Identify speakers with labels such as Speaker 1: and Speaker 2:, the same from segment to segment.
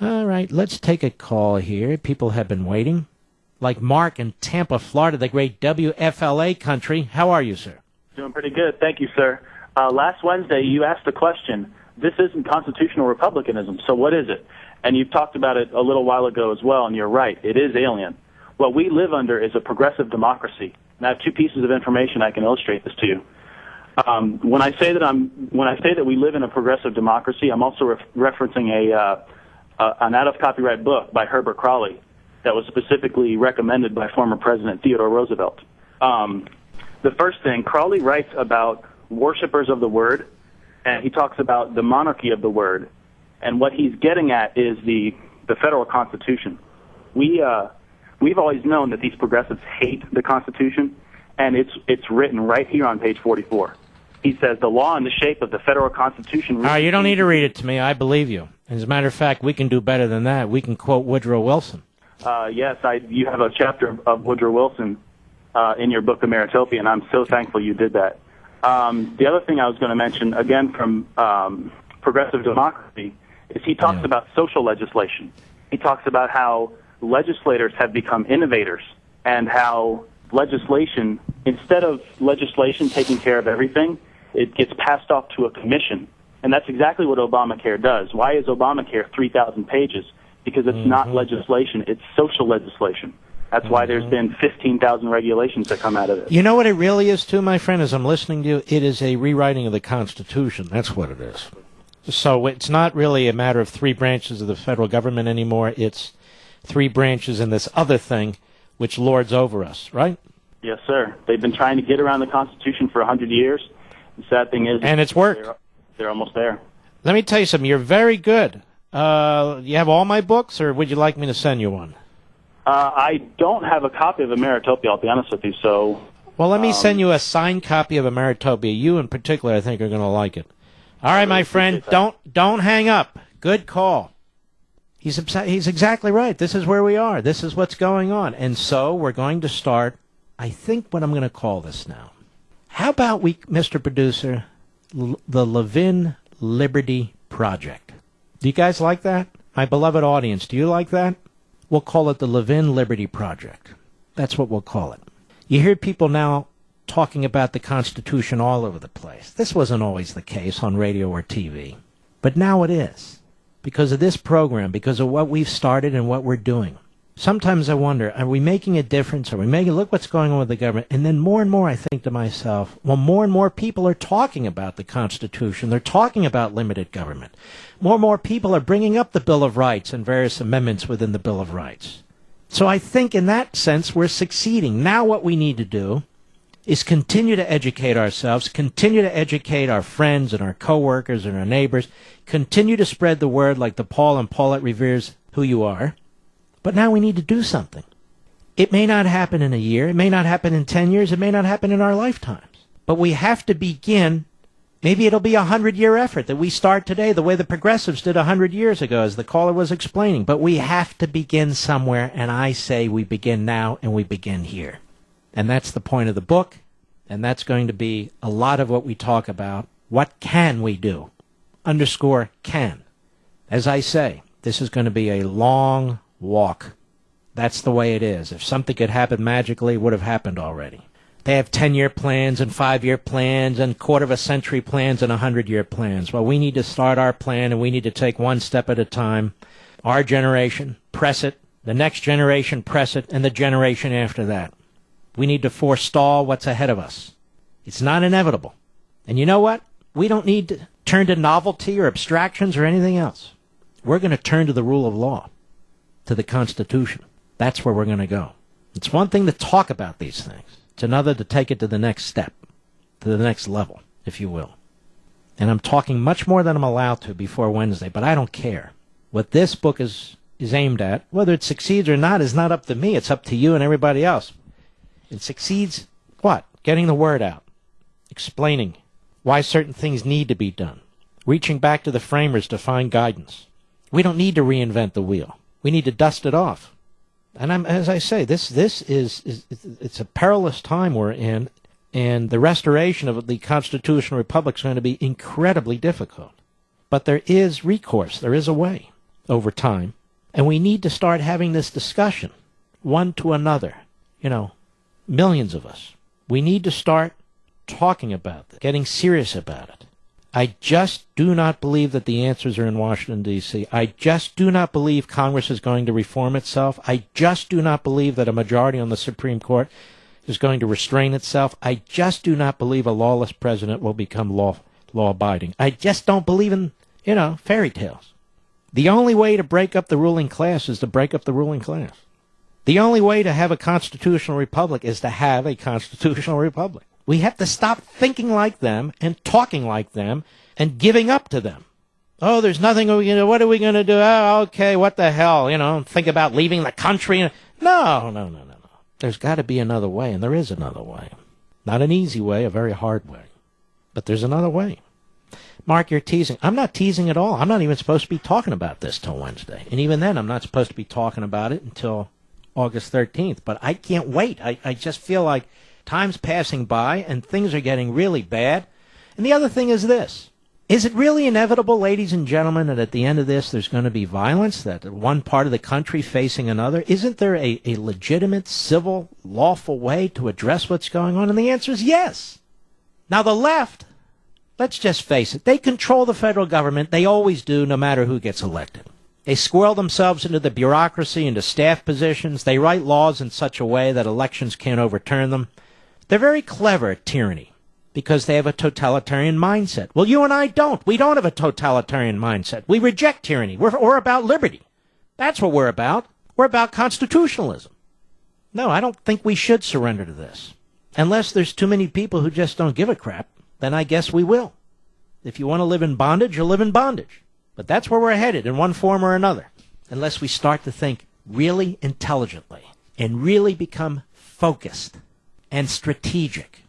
Speaker 1: All right, let's take a call here. People have been waiting. Like Mark in Tampa, Florida, the great WFLA country. How are you, sir?
Speaker 2: Doing pretty good. Thank you, sir. Last Wednesday, you asked the question, this isn't constitutional republicanism, so what is it? And you've talked about it a little while ago as well, and you're right. It is alien. What we live under is a progressive democracy. And I have two pieces of information I can illustrate this to you. When I say that we live in a progressive democracy, I'm also referencing an out-of-copyright book by Herbert Crowley that was specifically recommended by former President Theodore Roosevelt. The first thing, Crowley writes about worshipers of the word, and he talks about the monarchy of the word. And what he's getting at is the federal Constitution. We've always known that these progressives hate the Constitution, and it's written right here on page 44. He says, the law and the shape of the federal Constitution...
Speaker 1: You don't need to read it to me. I believe you. As a matter of fact, we can do better than that. We can quote Woodrow Wilson.
Speaker 2: Yes, you have a chapter of Woodrow Wilson in your book, The Meritopia, and I'm so thankful you did that. The other thing I was going to mention, again from progressive democracy, is he talks about social legislation. He talks about how legislators have become innovators and how legislation, instead of legislation taking care of everything, it gets passed off to a commission. And that's exactly what Obamacare does. Why is Obamacare 3,000 pages? Because it's not legislation, it's social legislation. That's why there's been 15,000 regulations that come out of it.
Speaker 1: You know what it really is, too, my friend, as I'm listening to you? It is a rewriting of the Constitution. That's what it is. So it's not really a matter of three branches of the federal government anymore. It's three branches in this other thing which lords over us, right?
Speaker 2: Yes, sir. They've been trying to get around the Constitution for 100 years. The sad thing is...
Speaker 1: And it's worked.
Speaker 2: They're almost there.
Speaker 1: Let me tell you something. You're very good. You have all my books, or would you like me to send you one?
Speaker 2: I don't have a copy of Meritopia, I'll be honest with you, so...
Speaker 1: Well, let me send you a signed copy of Meritopia. You in particular, I think, are going to like it. All right, my friend, don't hang up. Good call. He's exactly right. This is where we are. This is what's going on. And so we're going to start, I think, what I'm going to call this now. How about we, Mr. Producer, the Levin Liberty Project? Do you guys like that? My beloved audience, do you like that? We'll call it the Levin Liberty Project. That's what we'll call it. You hear people now talking about the Constitution all over the place. This wasn't always the case on radio or TV. But now it is. Because of this program, because of what we've started and what we're doing. Sometimes I wonder, are we making a difference? Are we making, look what's going on with the government? And then more and more I think to myself, well, more and more people are talking about the Constitution. They're talking about limited government. More and more people are bringing up the Bill of Rights and various amendments within the Bill of Rights. So I think in that sense we're succeeding. Now what we need to do is continue to educate ourselves, continue to educate our friends and our coworkers and our neighbors, continue to spread the word like the Paul and Paulette Revere's Who You Are. But now we need to do something. It may not happen in a year, it may not happen in 10 years, it may not happen in our lifetimes. But we have to begin. Maybe it'll be a 100-year effort that we start today the way the progressives did 100 years ago, as the caller was explaining. But we have to begin somewhere, and I say we begin now and we begin here. And that's the point of the book, and that's going to be a lot of what we talk about. What can we do? Underscore can. As I say, this is going to be a long walk. That's the way it is. If something could happen magically, it would have happened already. They have 10-year plans and 5-year plans and quarter-of-a-century plans and 100-year plans. Well, we need to start our plan, and we need to take one step at a time. Our generation, press it. The next generation, press it. And the generation after that. We need to forestall what's ahead of us. It's not inevitable. And you know what? We don't need to turn to novelty or abstractions or anything else. We're going to turn to the rule of law, to the Constitution. That's where we're going to go. It's one thing to talk about these things. It's another to take it to the next step, to the next level, if you will. And I'm talking much more than I'm allowed to before Wednesday, but I don't care. What this book is aimed at, whether it succeeds or not, is not up to me. It's up to you and everybody else. It succeeds, what? Getting the word out. Explaining why certain things need to be done. Reaching back to the framers to find guidance. We don't need to reinvent the wheel. We need to dust it off. And as I say, this is it's a perilous time we're in, and the restoration of the constitutional republic is going to be incredibly difficult. But there is recourse. There is a way. over time. And we need to start having this discussion, one to another. Millions of us. We need to start talking about this, getting serious about it. I just do not believe that the answers are in Washington, D.C. I just do not believe Congress is going to reform itself. I just do not believe that a majority on the Supreme Court is going to restrain itself. I just do not believe a lawless president will become law-abiding. I just don't believe in, fairy tales. The only way to break up the ruling class is to break up the ruling class. The only way to have a constitutional republic is to have a constitutional republic. We have to stop thinking like them and talking like them and giving up to them. Oh, there's nothing, what are we going to do? Oh, okay, what the hell, think about leaving the country. No. There's got to be another way, and there is another way. Not an easy way, a very hard way. But there's another way. Mark, you're teasing. I'm not teasing at all. I'm not even supposed to be talking about this till Wednesday. And even then, I'm not supposed to be talking about it until August 13th. But I can't wait. I just feel like time's passing by, and things are getting really bad. And the other thing is this. Is it really inevitable, ladies and gentlemen, that at the end of this there's going to be violence, that one part of the country facing another? Isn't there a legitimate, civil, lawful way to address what's going on? And the answer is yes. Now, the left, let's just face it, they control the federal government. They always do, no matter who gets elected. They squirrel themselves into the bureaucracy, into staff positions. They write laws in such a way that elections can't overturn them. They're very clever at tyranny because they have a totalitarian mindset. Well, you and I don't. We don't have a totalitarian mindset. We reject tyranny. We're about liberty. That's what we're about. We're about constitutionalism. No, I don't think we should surrender to this. Unless there's too many people who just don't give a crap, then I guess we will. If you want to live in bondage, you'll live in bondage. But that's where we're headed in one form or another. Unless we start to think really intelligently and really become focused and strategic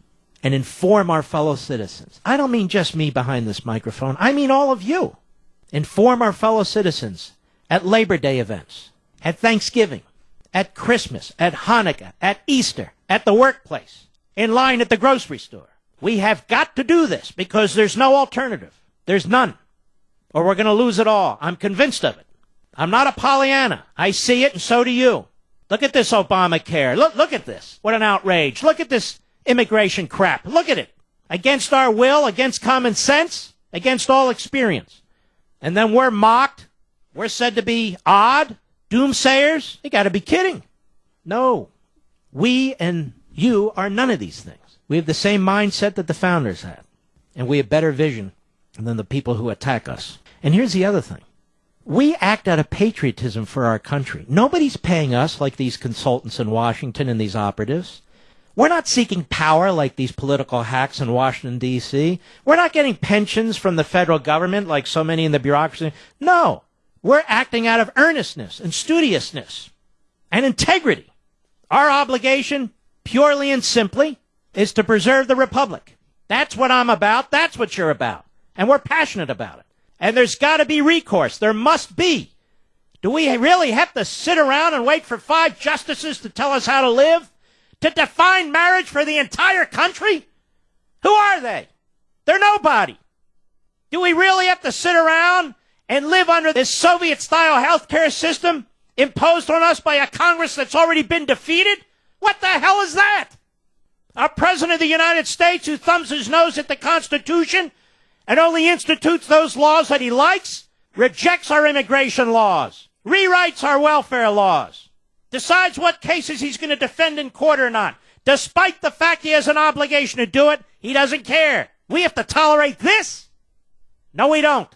Speaker 1: and inform our fellow citizens. I don't mean just me behind this microphone. I mean all of you. Inform our fellow citizens at Labor Day events, at Thanksgiving, at Christmas, at Hanukkah, at Easter, at the workplace, in line at the grocery store. We have got to do this because there's no alternative. There's none. Or we're going to lose it all. I'm convinced of it. I'm not a Pollyanna. I see it, and so do you. Look at this Obamacare. Look at this. What an outrage. Look at this immigration crap. Look at it. Against our will, against common sense, against all experience. And then we're mocked. We're said to be odd, doomsayers. You got to be kidding. No. We and you are none of these things. We have the same mindset that the founders had. And we have better vision than the people who attack us. And here's the other thing. We act out of patriotism for our country. Nobody's paying us like these consultants in Washington and these operatives. We're not seeking power like these political hacks in Washington, D.C. We're not getting pensions from the federal government like so many in the bureaucracy. No, we're acting out of earnestness and studiousness and integrity. Our obligation, purely and simply, is to preserve the republic. That's what I'm about. That's what you're about. And we're passionate about it. And there's got to be recourse. There must be. Do we really have to sit around and wait for 5 justices to tell us how to live? To define marriage for the entire country? Who are they? They're nobody. Do we really have to sit around and live under this Soviet-style healthcare system imposed on us by a Congress that's already been defeated? What the hell is that? Our President of the United States, who thumbs his nose at the Constitution and only institutes those laws that he likes, rejects our immigration laws, rewrites our welfare laws, decides what cases he's going to defend in court or not. Despite the fact he has an obligation to do it, he doesn't care. We have to tolerate this? No, we don't.